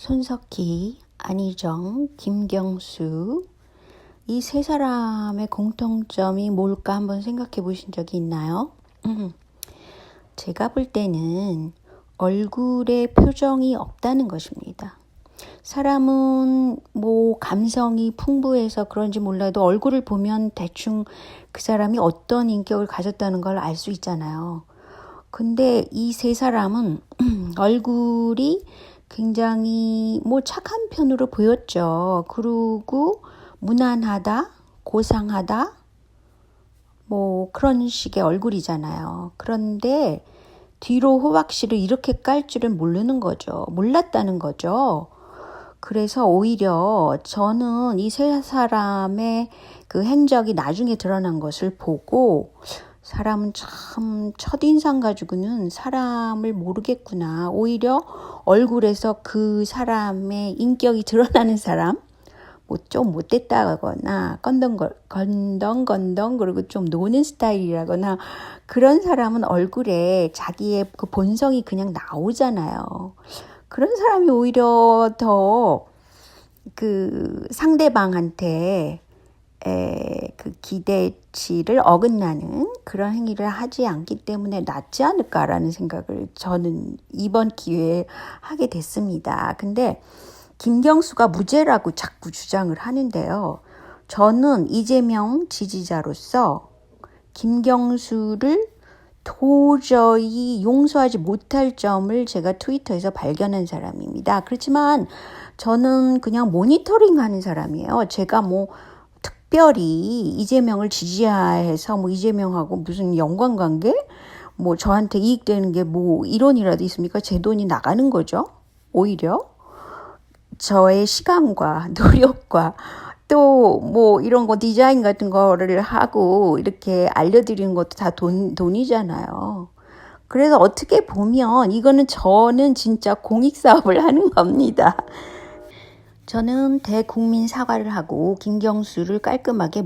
손석희, 안희정, 김경수 이 세 사람의 공통점이 뭘까 한번 생각해 보신 적이 있나요? 제가 볼 때는 얼굴에 표정이 없다는 것입니다. 사람은 감성이 풍부해서 그런지 몰라도 얼굴을 보면 대충 그 사람이 어떤 인격을 가졌다는 걸 알 수 있잖아요. 근데 이 세 사람은 얼굴이 굉장히 착한 편으로 보였죠. 그리고 무난하다, 고상하다, 그런 식의 얼굴이잖아요. 그런데 뒤로 호박씨를 이렇게 깔 줄은 몰랐다는 거죠. 그래서 오히려 저는 이 세 사람의 그 행적이 나중에 드러난 것을 보고 사람은 참 첫인상 가지고는 사람을 모르겠구나. 오히려 얼굴에서 그 사람의 인격이 드러나는 사람, 좀 못됐다거나 건덩건덩 그리고 좀 노는 스타일이라거나 그런 사람은 얼굴에 자기의 그 본성이 그냥 나오잖아요. 그런 사람이 오히려 더 그 상대방한테 그 기대치를 어긋나는 그런 행위를 하지 않기 때문에 낫지 않을까라는 생각을 저는 이번 기회에 하게 됐습니다. 근데 김경수가 무죄라고 자꾸 주장을 하는데요. 저는 이재명 지지자로서 김경수를 도저히 용서하지 못할 점을 제가 트위터에서 발견한 사람입니다. 그렇지만 저는 그냥 모니터링 하는 사람이에요. 제가 특별히 이재명을 지지해서 이재명하고 무슨 연관관계? 저한테 이익되는 게 이론이라도 있습니까? 제 돈이 나가는 거죠. 오히려 저의 시간과 노력과 또 이런 거 디자인 같은 거를 하고 이렇게 알려드리는 것도 다 돈이잖아요. 그래서 어떻게 보면 이거는 저는 진짜 공익사업을 하는 겁니다. 저는 대국민 사과를 하고 김경수를 깔끔하게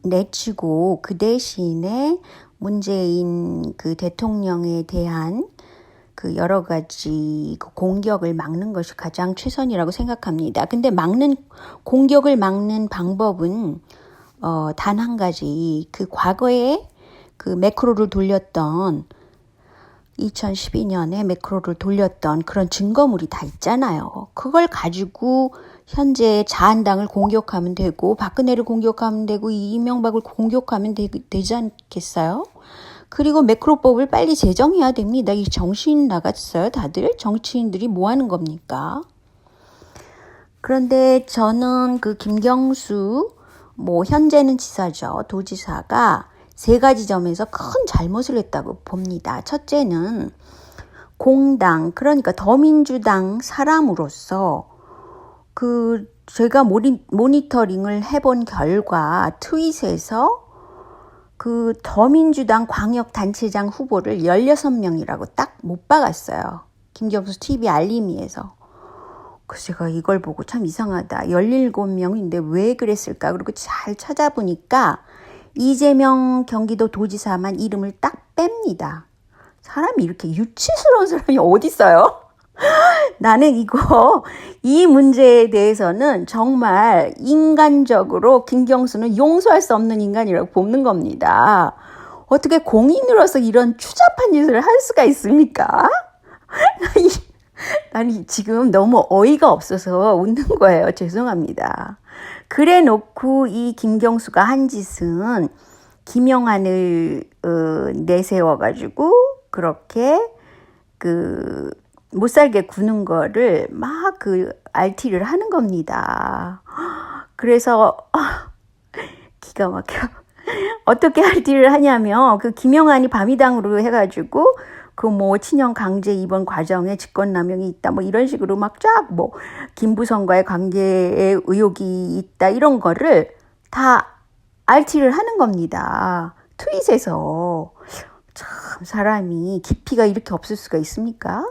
물러내치고 그 대신에 문재인 그 대통령에 대한 그 여러 가지 공격을 막는 것이 가장 최선이라고 생각합니다. 근데 공격을 막는 방법은 단 한 가지, 그 과거에 그 매크로를 돌렸던 2012년에 매크로를 돌렸던 그런 증거물이 다 있잖아요. 그걸 가지고 현재 자한당을 공격하면 되고 박근혜를 공격하면 되고 이명박을 공격하면 되지 않겠어요? 그리고 매크로법을 빨리 제정해야 됩니다. 이 정신 나갔어요, 다들? 정치인들이 뭐 하는 겁니까? 그런데 저는 그 김경수, 현재는 지사죠. 도지사가 세 가지 점에서 큰 잘못을 했다고 봅니다. 첫째는 공당, 그러니까 더민주당 사람으로서 제가 모니터링을 해본 결과 트윗에서 그 더민주당 광역단체장 후보를 16명이라고 딱 못 박았어요. 김경수 TV 알림이에서. 그래서 제가 이걸 보고 참 이상하다. 17명인데 왜 그랬을까? 그리고 잘 찾아보니까 이재명 경기도 도지사만 이름을 딱 뺍니다. 사람이 이렇게 유치스러운 사람이 어디 있어요? 나는 이 문제에 대해서는 정말 인간적으로 김경수는 용서할 수 없는 인간이라고 보는 겁니다. 어떻게 공인으로서 이런 추잡한 짓을 할 수가 있습니까? 나는 지금 너무 어이가 없어서 웃는 거예요. 죄송합니다. 그래 놓고 이 김경수가 한 짓은 김영환을 내세워가지고 그렇게 못살게 구는 거를 막 RT를 하는 겁니다. 그래서 기가 막혀. 어떻게 RT를 하냐면 김영환이 밤이당으로 해가지고 친형 강제 입원 과정에 직권남용이 있다 이런 식으로 막 쫙 김부성과의 관계에 의혹이 있다 이런 거를 다 RT를 하는 겁니다. 트윗에서. 참 사람이 깊이가 이렇게 없을 수가 있습니까?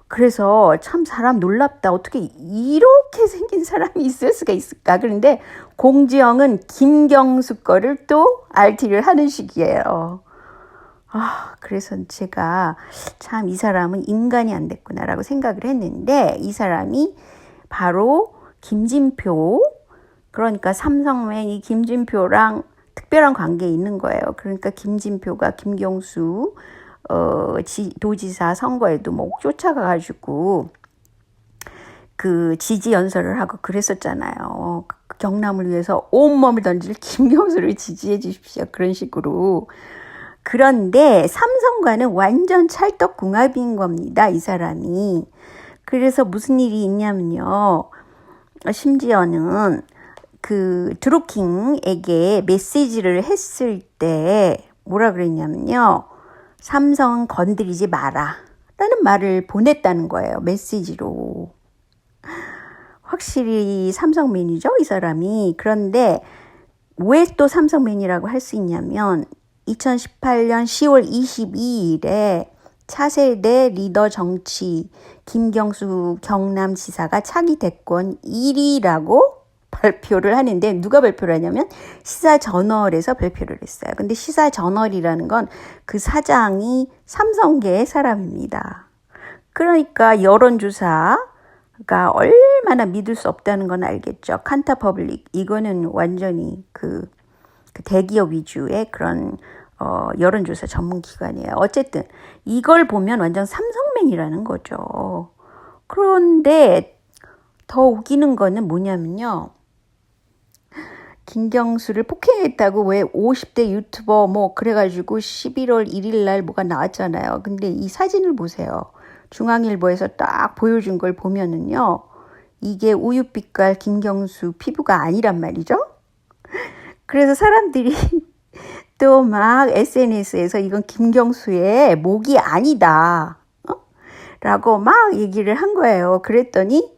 그래서 참 사람 놀랍다. 어떻게 이렇게 생긴 사람이 있을 수가 있을까? 그런데 공지영은 김경수 거를 또 RT를 하는 식이에요. 그래서 제가 참 이 사람은 인간이 안 됐구나라고 생각을 했는데, 이 사람이 바로 김진표, 그러니까 삼성맨 이 김진표랑 특별한 관계에 있는 거예요. 그러니까 김진표가 김경수 도지사 선거에도 뭐 쫓아가가지고 그 지지 연설을 하고 그랬었잖아요. 경남을 위해서 온몸을 던질 김경수를 지지해 주십시오. 그런 식으로. 그런데 삼성과는 완전 찰떡궁합인 겁니다. 이 사람이. 그래서 무슨 일이 있냐면요. 심지어는 그 드루킹에게 메시지를 했을 때 뭐라 그랬냐면요. 삼성 건드리지 마라 라는 말을 보냈다는 거예요. 메시지로. 확실히 삼성맨이죠, 이 사람이. 그런데 왜 또 삼성맨이라고 할 수 있냐면 2018년 10월 22일에 차세대 리더 정치 김경수 경남지사가 차기 대권 1위라고 발표를 하는데, 누가 발표를 하냐면 시사저널에서 발표를 했어요. 근데 시사저널이라는 건 그 사장이 삼성계의 사람입니다. 그러니까 여론조사가 얼마나 믿을 수 없다는 건 알겠죠. 칸타퍼블릭, 이거는 완전히 그 대기업 위주의 그런 여론조사 전문기관이에요. 어쨌든 이걸 보면 완전 삼성맨이라는 거죠. 그런데 더 웃기는 거는 뭐냐면요. 김경수를 폭행했다고 왜 50대 유튜버 뭐 그래가지고 11월 1일 날 뭐가 나왔잖아요. 근데 이 사진을 보세요. 중앙일보에서 딱 보여준 걸 보면은요. 이게 우유빛깔 김경수 피부가 아니란 말이죠. 그래서 사람들이 또 막 SNS에서 이건 김경수의 목이 아니다. 라고 막 얘기를 한 거예요. 그랬더니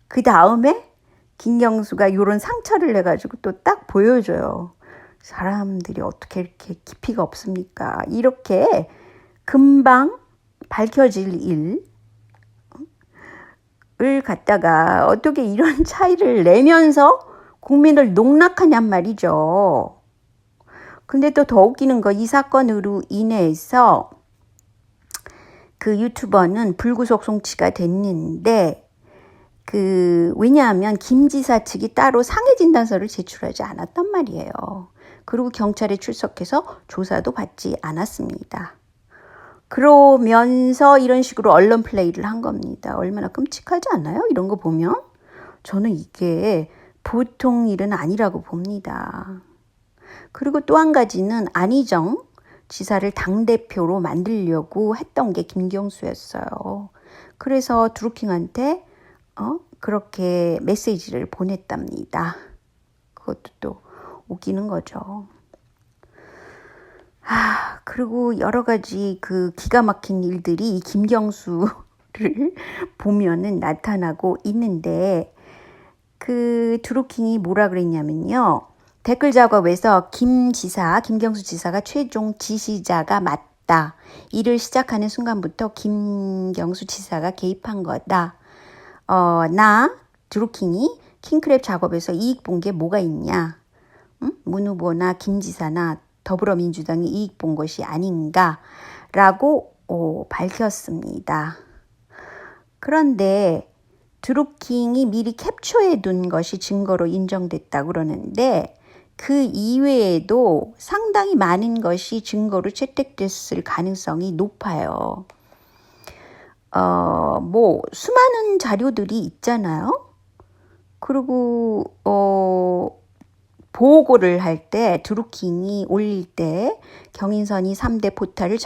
그 다음에 김경수가 이런 상처를 내가지고 또 딱 보여줘요. 사람들이 어떻게 이렇게 깊이가 없습니까? 이렇게 금방 밝혀질 일을 갖다가 어떻게 이런 차이를 내면서 국민을 농락하냔 말이죠. 근데 또 더 웃기는 거, 이 사건으로 인해서 그 유튜버는 불구속 송치가 됐는데, 왜냐하면 김 지사 측이 따로 상해 진단서를 제출하지 않았단 말이에요. 그리고 경찰에 출석해서 조사도 받지 않았습니다. 그러면서 이런 식으로 언론 플레이를 한 겁니다. 얼마나 끔찍하지 않나요? 이런 거 보면. 저는 이게 보통 일은 아니라고 봅니다. 그리고 또 한 가지는 안희정 지사를 당대표로 만들려고 했던 게 김경수였어요. 그래서 드루킹한테 그렇게 메시지를 보냈답니다. 그것도 또 웃기는 거죠. 그리고 여러 가지 그 기가 막힌 일들이 김경수를 보면은 나타나고 있는데, 그 드루킹이 뭐라 그랬냐면요. 댓글 작업에서 김경수 지사가 최종 지시자가 맞다. 일을 시작하는 순간부터 김경수 지사가 개입한 거다. 드루킹이 킹크랩 작업에서 이익 본 게 뭐가 있냐? 문 후보나 김 지사나 더불어민주당이 이익 본 것이 아닌가라고 밝혔습니다. 그런데 드루킹이 미리 캡처해 둔 것이 증거로 인정됐다고 그러는데, 그 이외에도 상당히 많은 것이 증거로 채택됐을 가능성이 높아요. 수많은 자료들이 있잖아요. 그리고 보고를 할 때 드루킹이 올릴 때 경인선이 3대 포탈을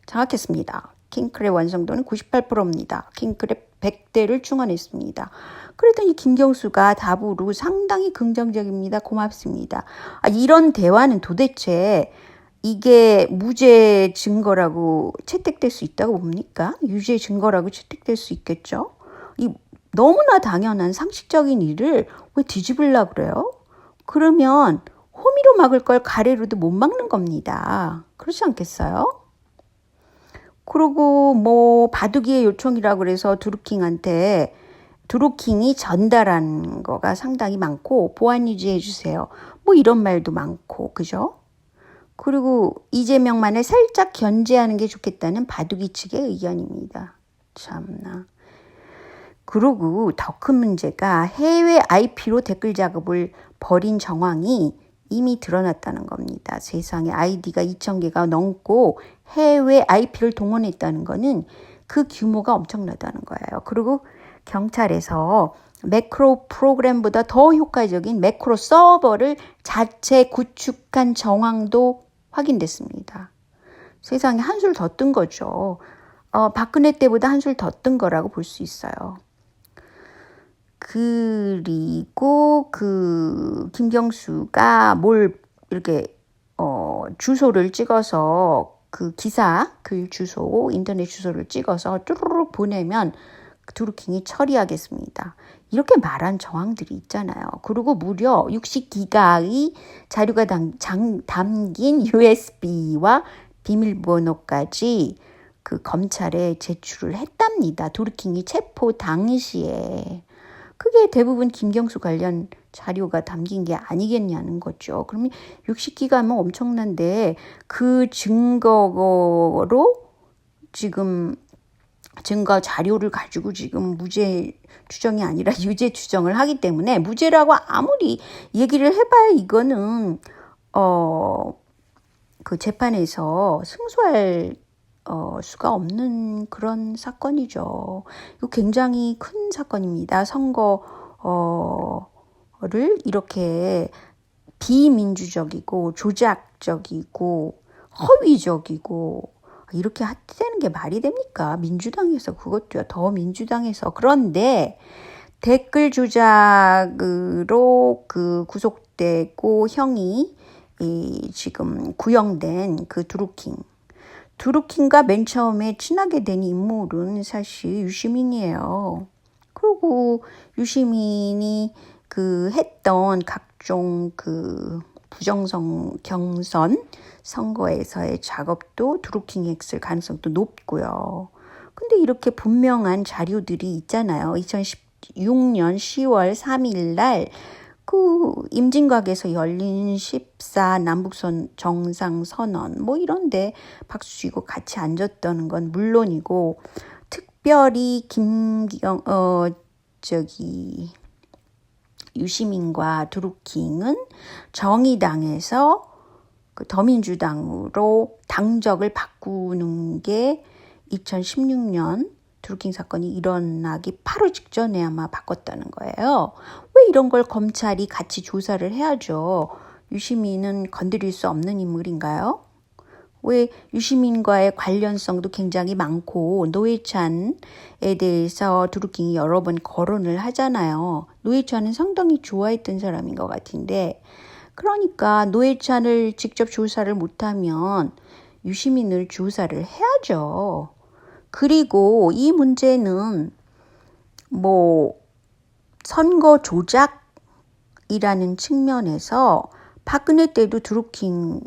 장악했습니다. 킹크랩 완성도는 98%입니다. 킹크랩 100대를 충원했습니다. 그랬더니 김경수가 답으로 상당히 긍정적입니다. 고맙습니다. 이런 대화는 도대체 이게 무죄 증거라고 채택될 수 있다고 봅니까? 유죄 증거라고 채택될 수 있겠죠? 이 너무나 당연한 상식적인 일을 왜 뒤집으려고 그래요? 그러면 호미로 막을 걸 가래로도 못 막는 겁니다. 그렇지 않겠어요? 그리고 바둑이의 요청이라고 그래서 드루킹이 전달한 거가 상당히 많고, 보안 유지해 주세요. 이런 말도 많고, 그죠? 그리고 이재명만을 살짝 견제하는 게 좋겠다는 바둑이 측의 의견입니다. 참나. 그리고 더 큰 문제가 해외 IP로 댓글 작업을 벌인 정황이 이미 드러났다는 겁니다. 세상에 아이디가 2,000개가 넘고 해외 IP를 동원했다는 거는 그 규모가 엄청나다는 거예요. 그리고 경찰에서 매크로 프로그램보다 더 효과적인 매크로 서버를 자체 구축한 정황도 확인됐습니다. 세상에 한술 더 뜬 거죠. 박근혜 때보다 한술 더 뜬 거라고 볼 수 있어요. 그리고 김경수가 뭘 이렇게 주소를 찍어서 그 기사 글 주소 인터넷 주소를 찍어서 쭈루룩 보내면 드루킹이 처리하겠습니다. 이렇게 말한 정황들이 있잖아요. 그리고 무려 60기가의 자료가 담긴 USB와 비밀번호까지 그 검찰에 제출을 했답니다. 드루킹이 체포 당시에. 그게 대부분 김경수 관련 자료가 담긴 게 아니겠냐는 거죠. 그러면 60기가면 엄청난데 그 증거로 지금 증거 자료를 가지고 지금 무죄 추정이 아니라 유죄 추정을 하기 때문에 무죄라고 아무리 얘기를 해봐야 이거는 그 재판에서 승소할 수가 없는 그런 사건이죠. 이거 굉장히 큰 사건입니다. 선거를 이렇게 비민주적이고 조작적이고 허위적이고 이렇게 되는 게 말이 됩니까? 민주당에서 그것도요. 더 민주당에서. 그런데 댓글 조작으로 그 구속되고 형이 지금 구형된 그 드루킹과 맨 처음에 친하게 된 인물은 사실 유시민이에요. 그리고 유시민이 그 했던 각종 그 경선 선거에서의 작업도 드루킹이 했을 가능성도 높고요. 근데 이렇게 분명한 자료들이 있잖아요. 2016년 10월 3일 날 그 임진각에서 열린 14 남북선 정상선언 뭐 이런데 박수 치고 같이 앉았다는 건 물론이고 특별히 유시민과 드루킹은 정의당에서 그 더민주당으로 당적을 바꾸는 게 2016년 드루킹 사건이 일어나기 바로 직전에 아마 바꿨다는 거예요. 왜 이런 걸 검찰이 같이 조사를 해야죠? 유시민은 건드릴 수 없는 인물인가요? 왜 유시민과의 관련성도 굉장히 많고 노회찬에 대해서 드루킹이 여러 번 거론을 하잖아요. 노회찬은 상당히 좋아했던 사람인 것 같은데 그러니까 노회찬을 직접 조사를 못하면 유시민을 조사를 해야죠. 그리고 이 문제는 뭐 선거 조작이라는 측면에서 박근혜 때도 드루킹이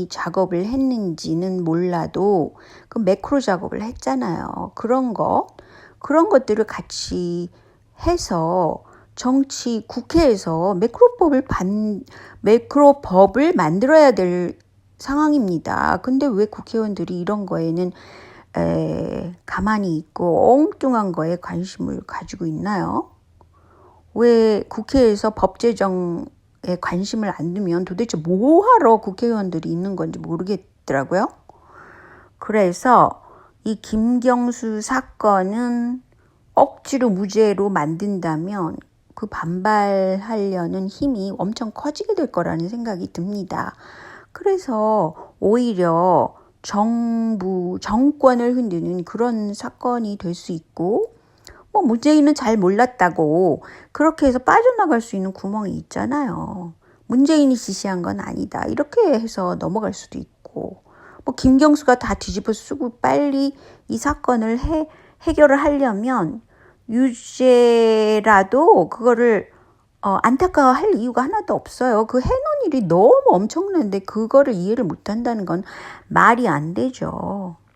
작업을 했는지는 몰라도 그 매크로 작업을 했잖아요. 그런 것들을 같이 해서 국회에서 매크로법을 만들어야 될 상황입니다. 근데 왜 국회의원들이 이런 거에는 가만히 있고 엉뚱한 거에 관심을 가지고 있나요? 왜 국회에서 법 제정에 관심을 안 두면 도대체 뭐하러 국회의원들이 있는 건지 모르겠더라고요. 그래서 이 김경수 사건은 억지로 무죄로 만든다면 그 반발하려는 힘이 엄청 커지게 될 거라는 생각이 듭니다. 그래서 오히려 정권을 흔드는 그런 사건이 될 수 있고 뭐 문재인은 잘 몰랐다고 그렇게 해서 빠져나갈 수 있는 구멍이 있잖아요. 문재인이 지시한 건 아니다. 이렇게 해서 넘어갈 수도 있고 뭐 김경수가 다 뒤집어 쓰고 빨리 이 사건을 해결을 하려면 유죄라도 그거를 안타까워할 이유가 하나도 없어요. 그 해놓은 일이 너무 엄청난데 그거를 이해를 못한다는 건 말이 안 되죠.